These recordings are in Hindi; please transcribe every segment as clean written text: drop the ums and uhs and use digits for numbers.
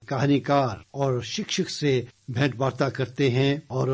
कहानीकार और शिक्षक से भेंट वार्ता करते हैं और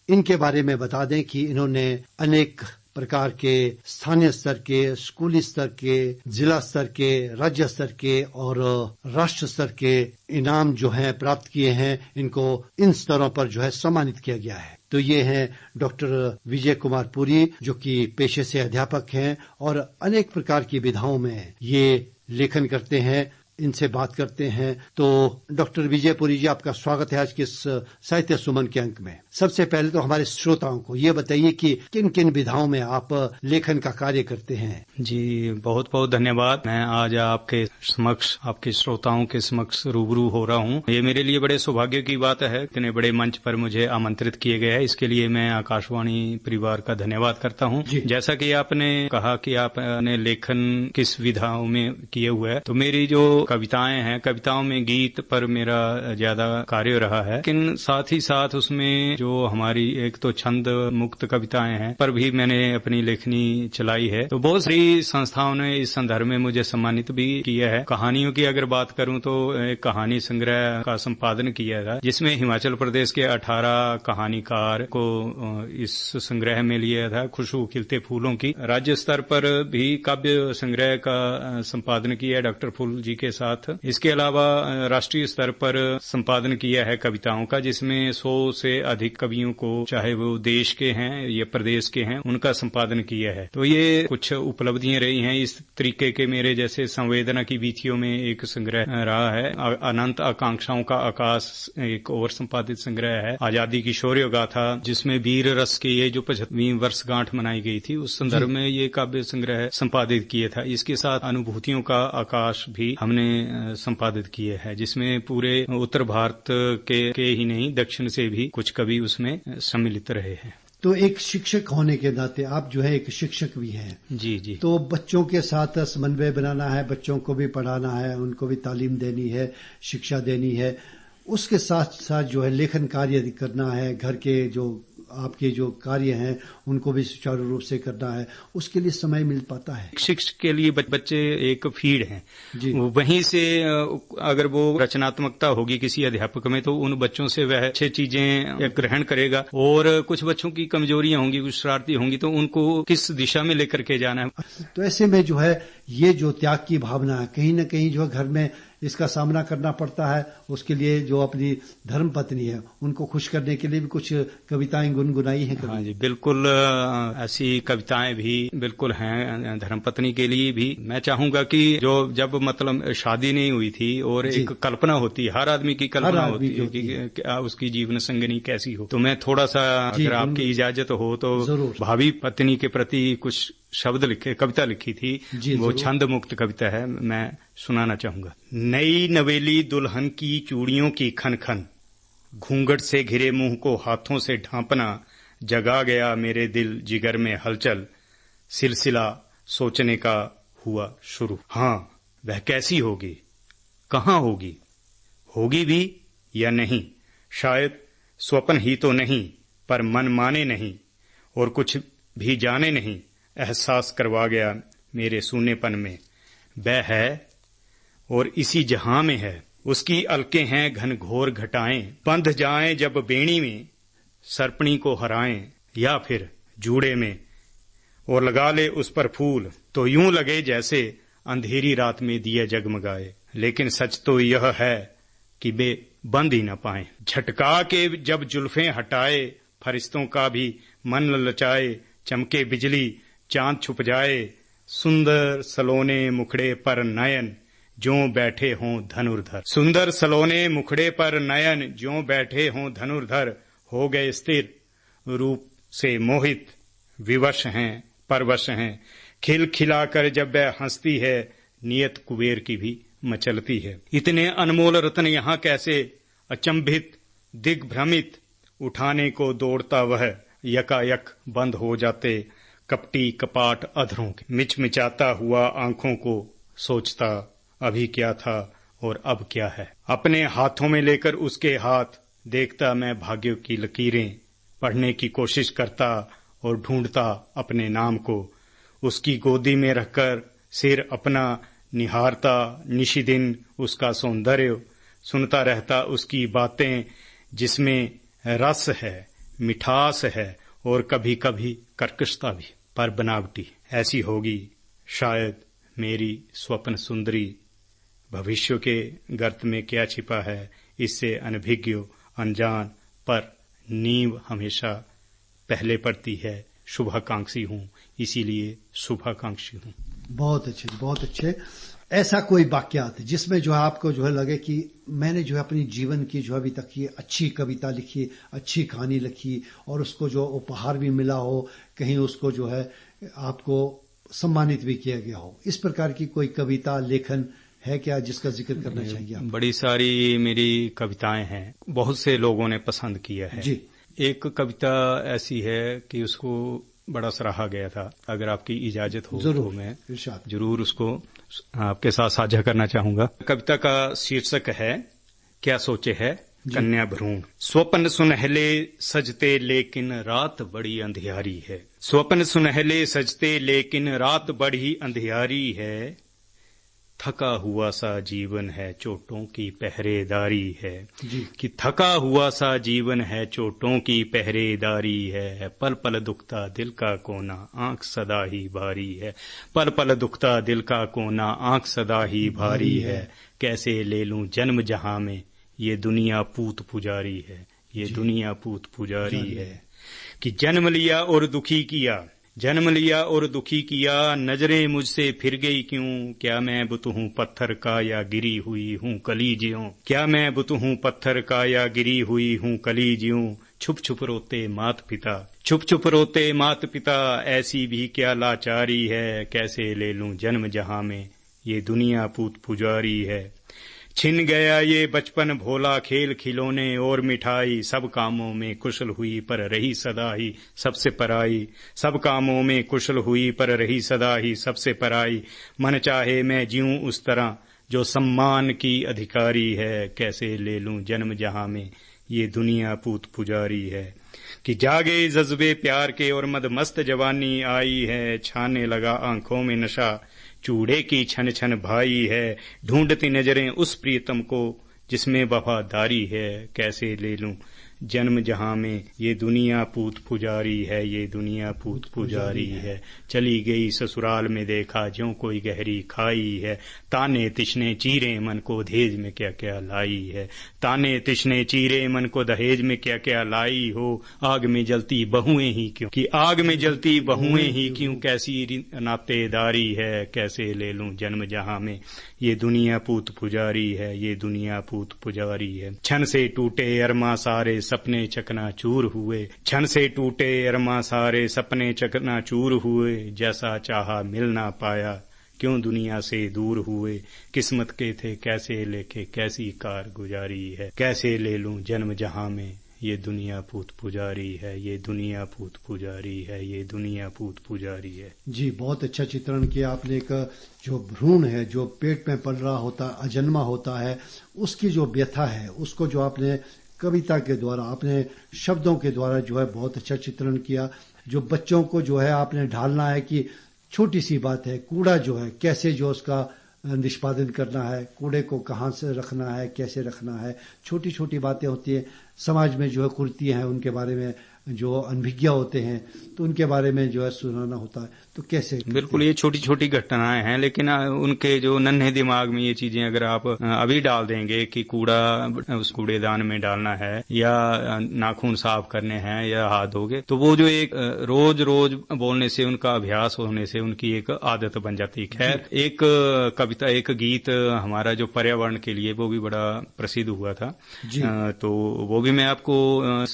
इनके बारे में बता दें कि इन्होंने अनेक प्रकार के स्थानीय स्तर के, स्कूली स्तर के, जिला स्तर के, राज्य स्तर के और राष्ट्र स्तर के इनाम जो हैं प्राप्त किए हैं। इनको इन स्तरों पर जो है सम्मानित किया गया है। तो ये हैं डॉक्टर विजय कुमार पुरी, जो कि पेशे से अध्यापक हैं और अनेक प्रकार की विधाओं में ये लेखन करते हैं। इनसे बात करते हैं। तो डॉक्टर विजय पुरी जी, आपका स्वागत है आज के इस साहित्य सुमन के अंक में। सबसे पहले तो हमारे श्रोताओं को ये बताइए कि किन किन विधाओं में आप लेखन का कार्य करते हैं। जी, बहुत बहुत धन्यवाद। मैं आज आपके समक्ष, आपके श्रोताओं के समक्ष रूबरू हो रहा हूँ। ये मेरे लिए बड़े सौभाग्य की बात है। इतने बड़े मंच पर मुझे आमंत्रित किए गए हैं, इसके लिए मैं आकाशवाणी परिवार का धन्यवाद करता हूँ। जैसा कि आपने कहा कि आपने लेखन किस विधाओं में किए हुए है, तो मेरी जो कविताएं हैं, कविताओं में गीत पर मेरा ज्यादा कार्य रहा है, लेकिन साथ ही साथ उसमें जो हमारी एक तो छंद मुक्त कविताएं हैं पर भी मैंने अपनी लेखनी चलाई है। तो बहुत सारी संस्थाओं ने इस संदर्भ में मुझे सम्मानित भी किया है। कहानियों की अगर बात करूं तो एक कहानी संग्रह का संपादन किया था, जिसमें हिमाचल प्रदेश के 18 कहानीकार को इस संग्रह में लिया था, खुशबू खिलते फूलों की। राज्य स्तर पर भी काव्य संग्रह का संपादन किया है डॉक्टर फूल जी के साथ। इसके अलावा राष्ट्रीय स्तर पर संपादन किया है कविताओं का, जिसमें 100 से अधिक कवियों को, चाहे वो देश के हैं या प्रदेश के हैं, उनका संपादन किया है। तो ये कुछ उपलब्धियां रही हैं। इस तरीके के मेरे जैसे संवेदना की वीथियों में एक संग्रह रहा है। अनंत आकांक्षाओं का आकाश एक और संपादित संग्रह है। आजादी की शौर्य गाथा, जिसमें वीर रस के ये जो 75वीं वर्षगांठ मनाई गई थी, उस संदर्भ में ये काव्य संग्रह संपादित किया था। इसके साथ अनुभूतियों का आकाश भी हमने संपादित किए हैं, जिसमें पूरे उत्तर भारत के ही नहीं, दक्षिण से भी कुछ कवि उसमें सम्मिलित रहे हैं। तो एक शिक्षक होने के नाते आप जो है एक शिक्षक भी हैं। जी जी। तो बच्चों के साथ समन्वय बनाना है, बच्चों को भी पढ़ाना है, उनको भी तालीम देनी है, शिक्षा देनी है, उसके साथ साथ जो है लेखन कार्य करना है, घर के जो आपके जो कार्य हैं उनको भी सुचारू रूप से करना है, उसके लिए समय मिल पाता है। शिक्षक के लिए बच्चे एक फीड हैं। जी। वहीं से अगर वो रचनात्मकता होगी किसी अध्यापक में, तो उन बच्चों से वह अच्छी चीजें ग्रहण करेगा। और कुछ बच्चों की कमजोरियां होंगी, कुछ शरारती होंगी, तो उनको किस दिशा में लेकर के जाना है। तो ऐसे में जो है ये जो त्याग की भावना है, कहीं न कहीं जो है घर में इसका सामना करना पड़ता है। उसके लिए जो अपनी धर्म पत्नी है, उनको खुश करने के लिए भी कुछ कविताएं गुनगुनाई हैं। हाँ जी, बिल्कुल ऐसी कविताएं भी बिल्कुल हैं धर्म पत्नी के लिए भी। मैं चाहूंगा कि जो जब मतलब शादी नहीं हुई थी और एक कल्पना होती है, हर आदमी की कल्पना होती है कि उसकी जीवन संगनी कैसी हो, तो मैं थोड़ा सा अगर आपकी इजाजत हो तो भावी पत्नी के प्रति कुछ शब्द लिखे, कविता लिखी थी, वो छंद मुक्त कविता है, मैं सुनाना चाहूंगा। नई नवेली दुल्हन की चूड़ियों की खन खन, घूंघट से घिरे मुंह को हाथों से ढांपना, जगा गया मेरे दिल जिगर में हलचल, सिलसिला सोचने का हुआ शुरू। हाँ, वह कैसी होगी, कहाँ होगी, होगी भी या नहीं, शायद स्वप्न ही तो नहीं, पर मन माने नहीं और कुछ भी जाने नहीं, एहसास करवा गया मेरे सूनेपन में। वह है और इसी जहां में है, उसकी अलकें हैं घनघोर घटाएं, बंध जाएं जब बेणी में, सर्पणी को हराएं या फिर जूड़े में, और लगा ले उस पर फूल, तो यूं लगे जैसे अंधेरी रात में दिए जगमगाए। लेकिन सच तो यह है कि वे बंद ही न पाए, झटका के जब जुल्फें हटाए, फरिश्तों का भी मन ललचाए, चमके बिजली चांद छुप जाए, सुंदर सलोने मुखड़े पर नयन ज्यों बैठे हों धनुर्धर। सुंदर सलोने मुखड़े पर नयन ज्यों बैठे हों धनुर्धर, हो गए स्थिर रूप से मोहित, विवश हैं परवश हैं, खिल खिलाकर जब वह हंसती है, नियत कुबेर की भी मचलती है। इतने अनमोल रत्न यहाँ कैसे, अचंभित दिग्भ्रमित, उठाने को दौड़ता वह, यकायक बंद हो जाते कपटी कपाट अधरों के, मिचमिचाता हुआ आंखों को, सोचता अभी क्या था और अब क्या है। अपने हाथों में लेकर उसके हाथ, देखता मैं भाग्यों की लकीरें, पढ़ने की कोशिश करता और ढूंढता अपने नाम को, उसकी गोदी में रखकर सिर अपना निहारता, निशिदिन उसका सौंदर्य, सुनता रहता उसकी बातें, जिसमें रस है, मिठास है और कभी कभी कर्कशता भी, पर बनावटी। ऐसी होगी शायद मेरी स्वप्न सुंदरी। भविष्य के गर्त में क्या छिपा है, इससे अनभिज्ञ अनजान, पर नींव हमेशा पहले पड़ती है। शुभाकांक्षी हूँ, इसीलिए शुभाकांक्षी हूँ। बहुत अच्छे, बहुत अच्छे। ऐसा कोई वाक्यात जिसमें जो है आपको जो है लगे कि मैंने जो है अपनी जीवन की जो अभी तक की अच्छी कविता लिखी, अच्छी कहानी लिखी और उसको जो उपहार भी मिला हो, कहीं उसको जो है आपको सम्मानित भी किया गया हो, इस प्रकार की कोई कविता लेखन है क्या जिसका जिक्र करना चाहिए? बड़ी सारी मेरी कविताएं हैं, बहुत से लोगों ने पसंद किया है जी। एक कविता ऐसी है कि उसको बड़ा सराहा गया था। अगर आपकी इजाजत हो तो मैं जरूर उसको आपके साथ साझा करना चाहूंगा। कविता का शीर्षक है क्या सोचे है कन्या भ्रूण। स्वप्न सुनहले सजते लेकिन रात बड़ी अंधियारी है। स्वप्न सुनहले सजते लेकिन रात बड़ी अंधियारी है। थका हुआ सा जीवन है चोटों की पहरेदारी है कि थका हुआ सा जीवन है चोटों की पहरेदारी है। पल पल दुखता दिल का कोना आंख सदा ही भारी है। पल पल दुखता दिल का कोना आंख सदा ही भारी है। कैसे ले लूं जन्म जहां में ये दुनिया पूत पुजारी है। ये दुनिया पूत पुजारी है कि जन्म लिया और दुखी किया, जन्म लिया और दुखी किया। नजरें मुझसे फिर गई क्यों, क्या मैं बुत हूँ पत्थर का या गिरी हुई हूँ कलीजियों। क्या मैं बुत हूँ पत्थर का या गिरी हुई हूँ कलीजियों। छुप छुप रोते मात पिता, छुप छुप रोते मात पिता। ऐसी भी क्या लाचारी है। कैसे ले लूं जन्म जहां में ये दुनिया पूत पुजारी है। छिन गया ये बचपन भोला खेल खिलौने और मिठाई। सब कामों में कुशल हुई पर रही सदा ही सबसे पराई। सब कामों में कुशल हुई पर रही सदा ही सबसे पराई। मन चाहे मैं जीऊं उस तरह जो सम्मान की अधिकारी है। कैसे ले लूं जन्म जहां में ये दुनिया पूत पुजारी है कि जागे जज्बे प्यार के और मदमस्त जवानी आई है। छाने लगा आंखों में नशा चूड़े की छन छन भाई है। ढूंढती नजरें उस प्रियतम को जिसमें वफादारी है। कैसे ले लूं जन्म जहां में ये दुनिया पूत पुजारी है। ये दुनिया पूत पुजारी है। चली गई ससुराल में देखा ज्यों कोई गहरी खाई है। ताने तिश्ने चीरे मन को दहेज में क्या क्या लाई है। ताने तिश्ने चीरे मन को दहेज में क्या क्या लाई हो। आग में जलती बहुएं ही क्यों, कि आग में जलती बहुएं ही क्यों। कैसी नातेदारी है। कैसे ले लूं जन्म जहां में ये दुनिया पूत पुजारी है। ये दुनिया पूत पुजारी है। छन से टूटे अरमा सारे सपने चकनाचूर हुए। छन से टूटे अरमा सारे सपने चकनाचूर हुए। जैसा चाहा मिल ना पाया क्यों दुनिया से दूर हुए। किस्मत के थे कैसे लेके कैसी कार गुजारी है। कैसे ले लूं जन्म जहां में ये दुनिया पूत पुजारी है। ये दुनिया पूत पुजारी है। ये दुनिया पूत पुजारी है। जी, बहुत अच्छा चित्रण किया आपने। एक जो भ्रूण है जो पेट में पल रहा होता, अजन्मा होता है, उसकी जो व्यथा है उसको जो आपने कविता के द्वारा, अपने शब्दों के द्वारा जो है बहुत अच्छा चित्रण किया। जो बच्चों को जो है आपने ढालना है कि छोटी सी बात है, कूड़ा जो है कैसे जो उसका निष्पादन करना है, कूड़े को कहाँ से रखना है, कैसे रखना है। छोटी छोटी बातें होती हैं समाज में जो है, कुर्तियां हैं उनके बारे में जो अनभिज्ञ होते हैं तो उनके बारे में जो है सुनाना होता है। तो कैसे बिल्कुल ये छोटी छोटी घटनाएं हैं, लेकिन उनके जो नन्हे दिमाग में ये चीजें अगर आप अभी डाल देंगे कि कूड़ा उस कूड़ेदान में डालना है या नाखून साफ करने हैं या हाथ धोगे, तो वो जो एक रोज रोज बोलने से, उनका अभ्यास होने से उनकी एक आदत बन जाती है। खैर, एक कविता, एक गीत हमारा जो पर्यावरण के लिए वो भी बड़ा प्रसिद्ध हुआ था, तो वो भी मैं आपको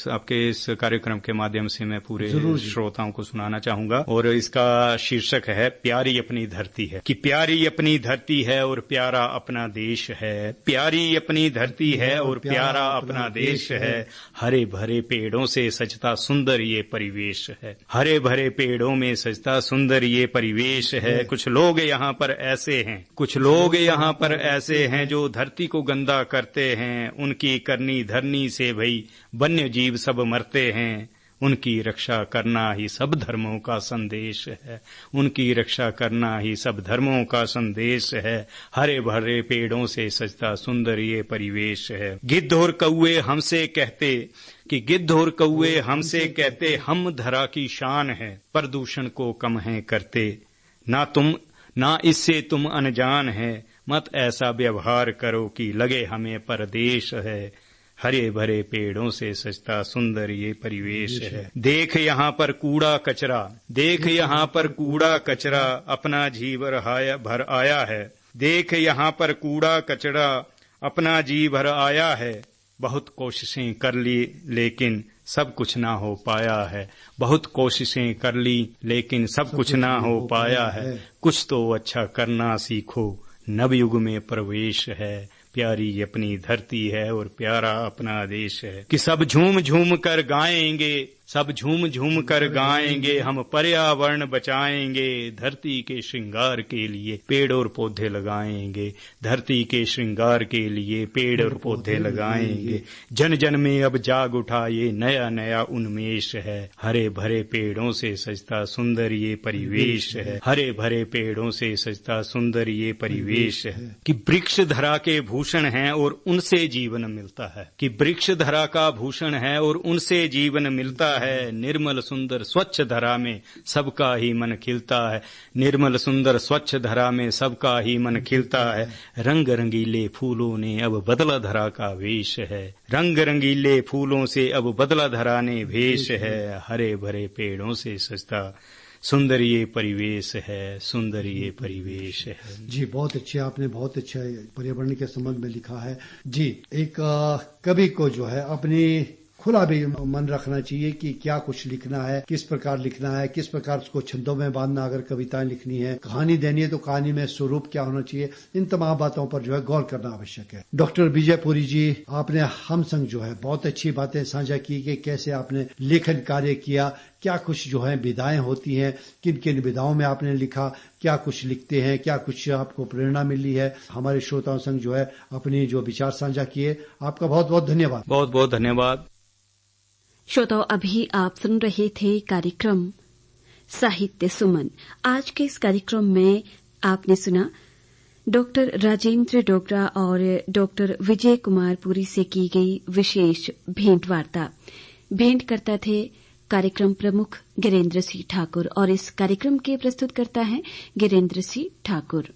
आपके इस कार्यक्रम के माध्यम से मैं पूरे श्रोताओं को सुनाना चाहूंगा। और इसका शीर्षक है प्यारी अपनी धरती है। कि प्यारी अपनी धरती है और प्यारा अपना देश है। प्यारी अपनी धरती है और प्यारा अपना देश है। हरे भरे पेड़ों से सजता सुंदर ये परिवेश है। हरे भरे पेड़ों में सजता सुंदर ये परिवेश है। कुछ लोग यहाँ पर ऐसे हैं, कुछ लोग यहाँ पर ऐसे हैं जो धरती को गंदा करते हैं। उनकी करनी धरनी से भई वन्य जीव सब मरते हैं। उनकी रक्षा करना ही सब धर्मों का संदेश है, उनकी रक्षा करना ही सब धर्मों का संदेश है। हरे भरे पेड़ों से सजता सुंदर ये परिवेश है। गिद्ध और कौए हमसे कहते कि गिद्ध और कौए हमसे कहते हम धरा की शान है, प्रदूषण को कम है करते, ना इससे तुम अनजान है, मत ऐसा व्यवहार करो कि लगे हमें परदेश है। हरे भरे पेड़ों से सजता सुंदर ये परिवेश है। देख यहाँ पर कूड़ा कचरा, देख यहाँ पर कूड़ा कचरा, अपना जी भर आया है। देख यहाँ पर कूड़ा कचरा, अपना जी भर आया है। बहुत कोशिशें कर ली लेकिन सब कुछ ना हो पाया है, बहुत कोशिशें कर ली लेकिन सब कुछ ना हो पाया है। कुछ तो अच्छा करना सीखो, नवयुग में प्रवेश है। प्यारी अपनी धरती है और प्यारा अपना देश है। कि सब झूम झूम कर गाएंगे, सब झूम झूम कर गाएंगे, हम पर्यावरण बचाएंगे। धरती के श्रृंगार के लिए पेड़ और पौधे लगाएंगे, धरती के श्रृंगार के लिए पेड़ और पौधे लगाएंगे। जन जन में अब जाग उठा ये नया नया उन्मेष है। हरे भरे पेड़ों से सजता सुंदर ये परिवेश है, हरे भरे पेड़ों से सजता सुंदर ये परिवेश है। कि वृक्ष धरा के भूषण हैं और उनसे जीवन मिलता है, कि वृक्ष धरा का भूषण है और उनसे जीवन मिलता है। निर्मल सुंदर स्वच्छ धरा में सबका ही मन खिलता है, निर्मल सुंदर स्वच्छ धरा में सबका ही मन खिलता है। रंग रंगीले फूलों ने अब बदला धरा का वेश है, रंग रंगीले फूलों से अब बदला धरा ने वेश है। हरे भरे पेड़ों से सजता सुंदर ये परिवेश है, सुंदर ये परिवेश है। जी बहुत अच्छे, आपने बहुत अच्छा पर्यावरण के संबंध में लिखा है। जी एक कवि को जो है अपनी खुला भी मन रखना चाहिए कि क्या कुछ लिखना है, किस प्रकार लिखना है, किस प्रकार उसको छंदों में बांधना, अगर कविताएं लिखनी है, कहानी देनी है तो कहानी में स्वरूप क्या होना चाहिए, इन तमाम बातों पर जो है गौर करना आवश्यक है। डॉक्टर विजयपुरी जी, आपने हम संग जो है बहुत अच्छी बातें साझा की कि कैसे आपने लेखन कार्य किया, क्या कुछ जो है विधाएं होती हैं, किन किन विधाओं में आपने लिखा, क्या कुछ लिखते हैं, क्या कुछ आपको प्रेरणा मिली है। हमारे श्रोताओं संग जो है अपनी जो विचार साझा किए, आपका बहुत बहुत धन्यवाद। बहुत बहुत धन्यवाद। श्रोताओं, अभी आप सुन रहे थे कार्यक्रम साहित्य सुमन। आज के इस कार्यक्रम में आपने सुना डॉक्टर राजेंद्र डोगरा और डॉक्टर विजय कुमार पुरी से की गई विशेष भेंट वार्ता। भेंट करता थे कार्यक्रम प्रमुख गिरेंद्र सिंह ठाकुर और इस कार्यक्रम के प्रस्तुतकर्ता हैं गिरेंद्र सिंह ठाकुर।